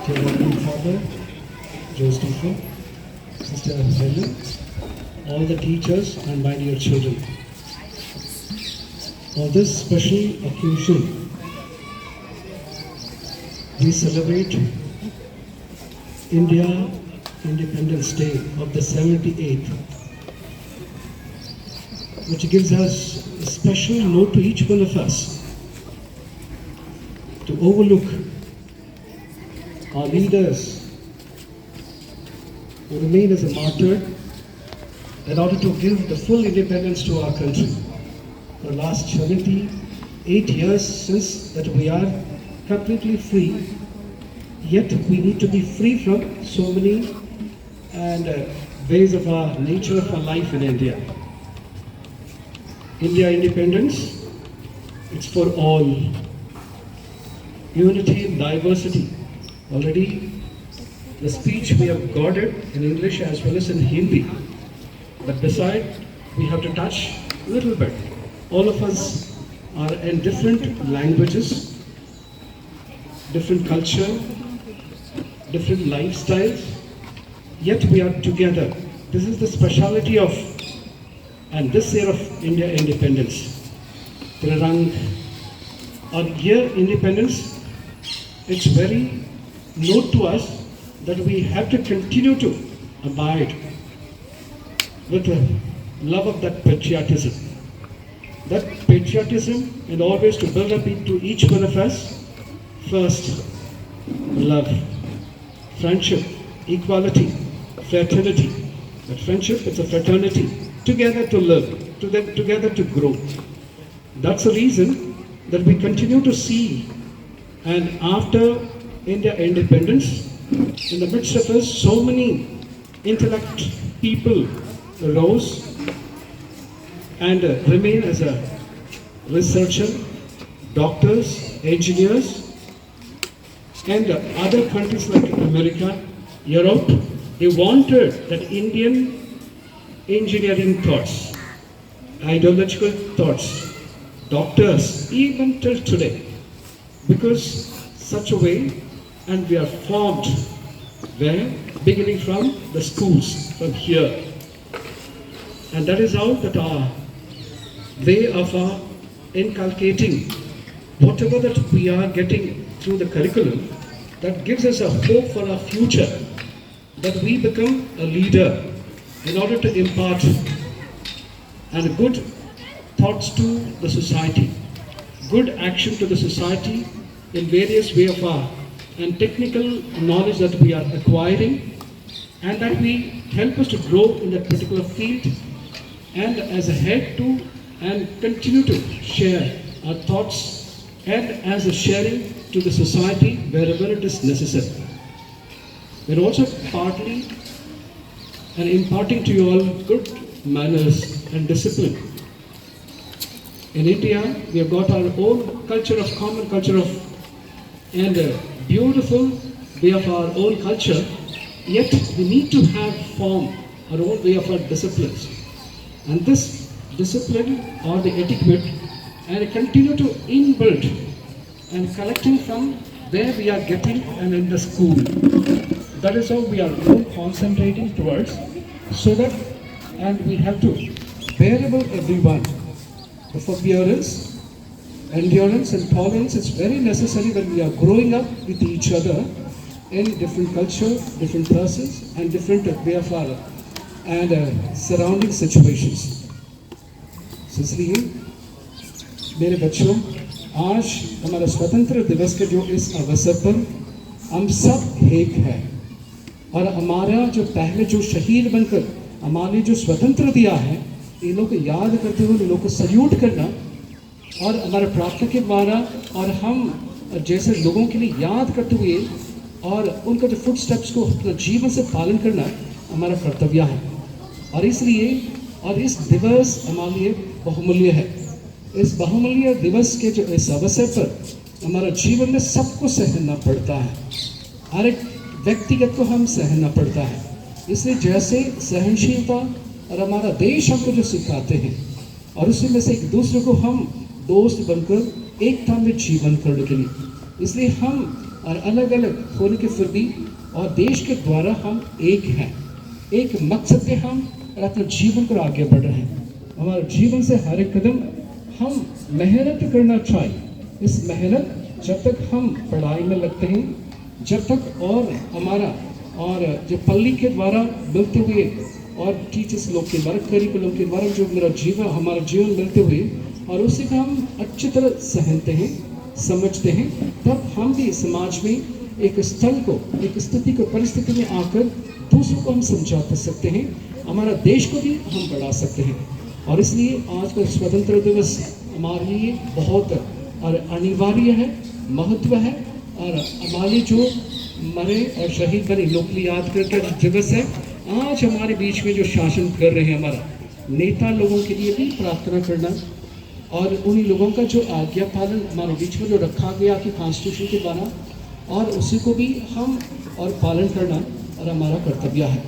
your lovely father, Joe Stephen, Sister Helen, all the teachers and my dear children. On this special occasion, we celebrate India Independence Day of the 78th, which gives us a special note to each one of us to overlook our leaders who remain as a martyr in order to give the full independence to our country. For the last 78 years since that we are completely free, yet we need to be free from so many ways of our nature of our life in India. India independence, it's for all. Unity in diversity. Already the speech we have got it in English as well as in Hindi. But beside, we have to touch a little bit. All of us are in different languages, different culture, different lifestyles, yet we are together. This is the speciality of, and this year of India independence. Trirang, our year independence, it's very note to us that we have to continue to abide with the love of that patriotism. That patriotism and always to build up into each one of us, first, love, friendship, equality, fraternity. That friendship, it's a fraternity. Together to live, together to grow. That's the reason that we continue to see, and after India independence, in the midst of us, so many intellect people arose and remain as a researcher, doctors, engineers, and other countries like America, Europe. They wanted that Indian engineering thoughts, ideological thoughts, doctors, even till today, because such a way, and we are formed where, beginning from the schools, from here. And that is how that our way of our inculcating whatever that we are getting through the curriculum, that gives us a hope for our future, that we become a leader in order to impart and good thoughts to the society, good action to the society in various way of our and technical knowledge that we are acquiring, and that we help us to grow in that particular field, and as a head to and continue to share our thoughts and as a sharing to the society wherever it is necessary. We're also partly and imparting to you all good manners and discipline. In India, we have got our own culture of common culture of and a beautiful way of our own culture, yet we need to have form our own way of our disciplines. And this discipline or the etiquette and continue to inbuild and collecting from where we are getting and in the school. That is how we are more concentrating towards, so that, and we have to bearable everyone. The forbearance, endurance and tolerance is very necessary when we are growing up with each other in different culture, different persons and different way of our and surrounding situations. So इसलिए मेरे बच्चों, आज हमारा स्वतंत्र दिवस के जो इस अवसर पर हम सब एक हैं, और हमारा जो पहले जो शहीद बनकर हमारे जो स्वतंत्र दिया है, इन लोग को याद करते हुए इन लोग को सल्यूट करना, और हमारे प्रार्थना के द्वारा और हम जैसे लोगों के लिए याद करते हुए और उनका जो फुट स्टेप्स को अपना जीवन से पालन करना हमारा कर्तव्य है। और इसलिए और इस दिवस हमारे लिए बहुमूल्य है। इस बहुमूल्य दिवस के जो इस अवसर पर हमारा जीवन में सबको सहना पड़ता है, हर एक व्यक्तिगत को हम सहना पड़ता है। इसलिए जैसे सहनशीलता और हमारा देश हमको जो सिखाते हैं, और उसी में से एक दूसरे को हम दोस्त बनकर एकता में जीवन करने के लिए, इसलिए हम और अलग अलग होने के फिर भी और देश के द्वारा हम एक हैं, एक मकसद पे हम अपने जीवन को आगे बढ़ रहे हैं। हमारे जीवन से हर एक कदम हम मेहनत करना चाहिए। इस मेहनत जब तक हम पढ़ाई में लगते हैं, जब तक और हमारा और जो पल्ली के द्वारा मिलते हुए और टीचर्स लोग के द्वारा करिकुलम के द्वारा जो हमारा जीवन मिलते हुए और उसी का हम अच्छी तरह सहनते हैं, समझते हैं, तब हम भी समाज में एक स्थल को, एक स्थिति को, परिस्थिति में आकर दूसरों को हम समझा सकते हैं, हमारा देश को भी हम बढ़ा सकते हैं। और इसलिए आज का स्वतंत्र दिवस हमारे लिए बहुत अनिवार्य है, महत्व है। और हमारे जो मरे और शहीद बने लोग के लिए याद करके दिवस है। आज हमारे बीच में जो शासन कर रहे हैं हमारा नेता लोगों के लिए भी प्रार्थना करना और उन्हीं लोगों का जो आज्ञा पालन हमारे बीच में जो रखा गया कि कॉन्स्टिट्यूशन के द्वारा, और उसी को भी हम और पालन करना और हमारा कर्तव्य है।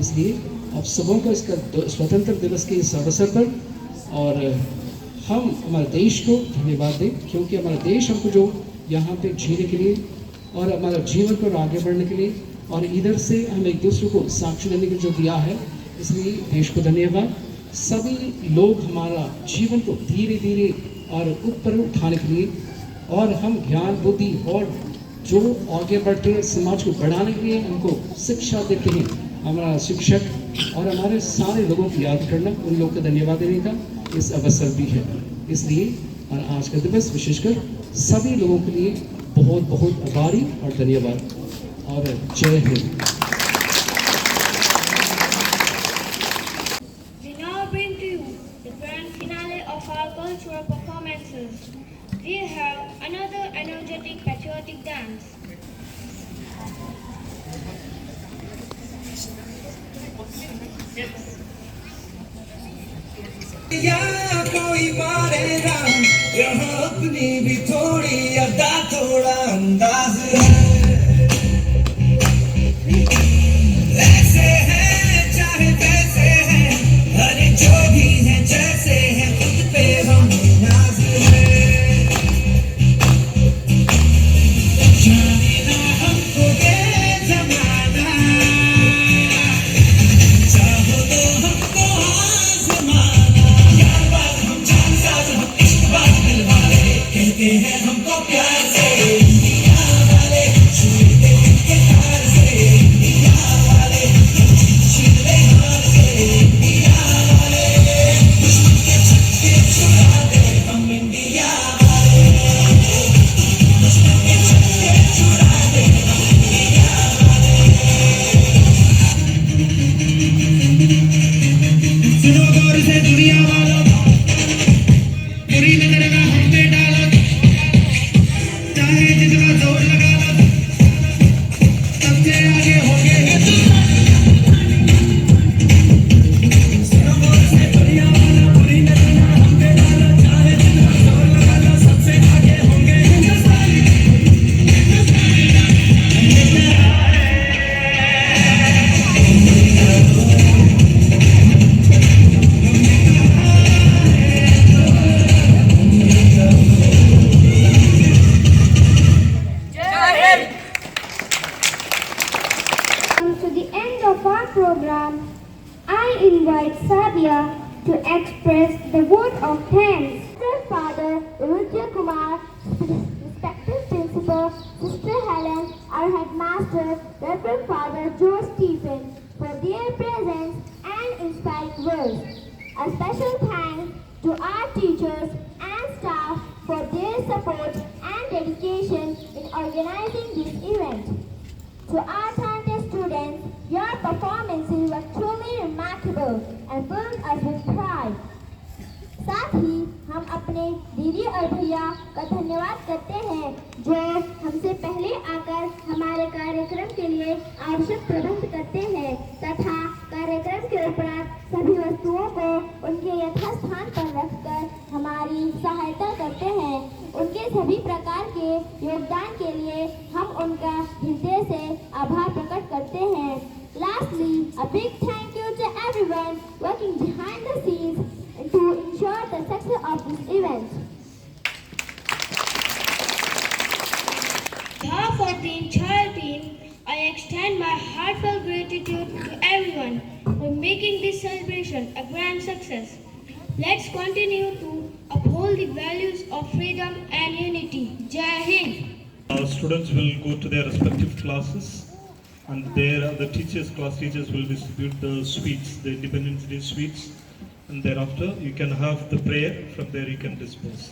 इसलिए आप सबों को इसका स्वतंत्र दिवस के इस अवसर पर और हम हमारे देश को धन्यवाद दें, क्योंकि हमारा देश हमको जो यहाँ पे जीने के लिए और हमारा जीवन को आगे बढ़ने के लिए और इधर से हम एक दूसरे को साक्षी देने के लिए जो दिया है, इसलिए देश को धन्यवाद। सभी लोग हमारा जीवन को धीरे धीरे और ऊपर उठाने के लिए और हम ज्ञान बुद्धि और जो आगे बढ़ते हैं समाज को बढ़ाने के लिए उनको शिक्षा देते हैं, हमारा शिक्षक और हमारे सारे लोगों की याद करना, उन लोगों को धन्यवाद देने का इस अवसर भी है। इसलिए और आज का दिवस विशेषकर सभी लोगों के लिए बहुत बहुत आभारी और धन्यवाद और जय Hind. We now bring to you the grand finale of our cultural performances. We have another energetic patriotic dance. या कोई मारेगा यहाँ अपनी भी थोड़ी अदा थोड़ा अंदाज है, ऐसे है चाहे वैसे है, अरे जो भी है जैसे है खुद पे हम नाज है, जाने ना हमको ये जमाना, चाहो तो हमको आजमाना, यार बात हम जान साज हम इश्क बात दिल वाले, कहते हैं हमको प्यार से इंडिया वाले, छूटे के तार से इंडिया वाले, छीले हाथ से इंडिया वाले, दुश्मन के छक्के छुड़ा दे हम इंडिया वाले, दुश्मन के छक्के छुड़ा दे हम इंडिया वाले। सुनो गौर से दुनिया वालों, बुरी नजर का हम पे डालो, चाहे जितना जोर लगा लो, सबसे आगे होंगे ये तुम। सुनो गौर से दुनिया वालों, बुरी नजर का हम पे डालो, चाहे जितना जोर लगा लो, सबसे आगे होंगे हिंदुस्तानी, Comes to the end of our program, I invite Sadia to express the vote of thanks. Sister Father Rudya Kumar, respected Principal, Sister Helen, our Headmaster, Reverend Father Joe Stephen, for their presence and inspiring words. A special thanks to our teachers and staff for their support and dedication in organizing this event. To our talented students, your performances were truly remarkable and filled us with pride. साथ ही हम अपने दीदी और भैया का धन्यवाद करते हैं जो हमसे पहले आकर हमारे कार्यक्रम के लिए आवश्यक प्रबंध करते हैं तथा कार्यक्रम के उपरांत सभी वस्तुओं को उनके यथास्थान पर रखकर हमारी सहायता करते हैं। उनके सभी प्रकार के योगदान के लिए हम उनका हृदय से आभार प्रकट करते हैं। Lastly, a big thank you to everyone working behind the scenes to ensure the success of this event. On behalf of I extend my heartfelt gratitude to everyone for making this celebration a grand success. Let's continue to uphold the values of freedom and unity. Jai Hind! Our students will go to their respective classes, and there the class teachers will distribute the sweets, the Independence Day sweets, and thereafter you can have the prayer. From there you can disperse.